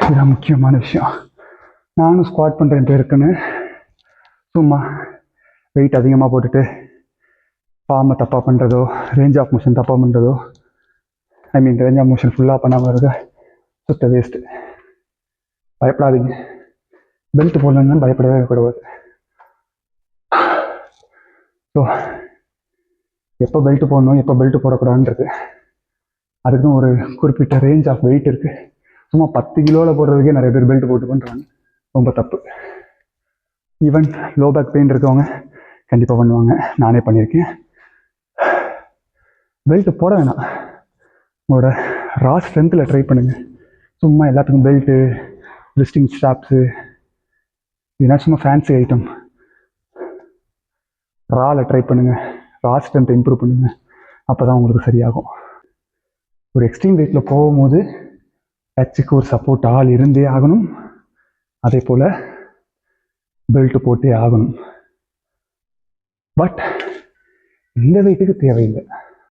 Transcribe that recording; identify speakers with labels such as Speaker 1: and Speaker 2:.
Speaker 1: இதுதான் முக்கியமான விஷயம். நானும் ஸ்குவாட் பண்ணுறேன்ட்டு இருக்குன்னு சும்மா வெயிட் அதிகமாக போட்டுட்டு ஃபார்மை தப்பாக பண்ணுறதோ, ரேஞ்ச் ஆஃப் மோஷன் தப்பாக பண்ணுறதோ, ரேஞ்ச் ஆஃப் மோஷன் ஃபுல்லாக பண்ணாமல் இருக்க சுத்த வேஸ்ட்டு. பயப்படாதீங்க, பெல்ட் போடலன்னு பயப்படவே கூடாது. ஸோ எப்போ பெல்ட் போடணும், எப்போ பெல்ட் போடக்கூடாதுன்றது அதுக்குன்னு ஒரு குறிப்பிட்ட ரேஞ்ச் ஆஃப் வெயிட் இருக்குது. சும்மா 10 கிலோவில் போடுறதுக்கே நிறைய பேர் பெல்ட் போட்டு பண்ணுறாங்க. ரொம்ப தப்பு. ஈவன் லோ பேக் பெயின் இருக்கவங்க கண்டிப்பாக பண்ணுவாங்க, நானே பண்ணியிருக்கேன். பெல்ட் போட வேணாம், உங்களோட ரா ஸ்ட்ரென்த்தில் ட்ரை பண்ணுங்கள். சும்மா எல்லாத்துக்கும் பெல்ட்டு, ரிஸ்டிங் ஸ்ட்ராப்ஸு, இதெல்லாம் சும்மா ஃபேன்சி ஐட்டம். ராவில் ட்ரை பண்ணுங்கள், ரா ஸ்ட்ரென்த்தை இம்ப்ரூவ் பண்ணுங்கள். அப்போ தான் உங்களுக்கு சரியாகும். ஒரு எக்ஸ்ட்ரீம் வெயிட்டில் போகும்போது டச்சுக்கு ஒரு சப்போர்ட் ஆள் இருந்தே ஆகணும். அதே போல் பெல்ட் போட்டே ஆகணும். பட் இந்த வெயிட்டுக்கு தேவையில்லை.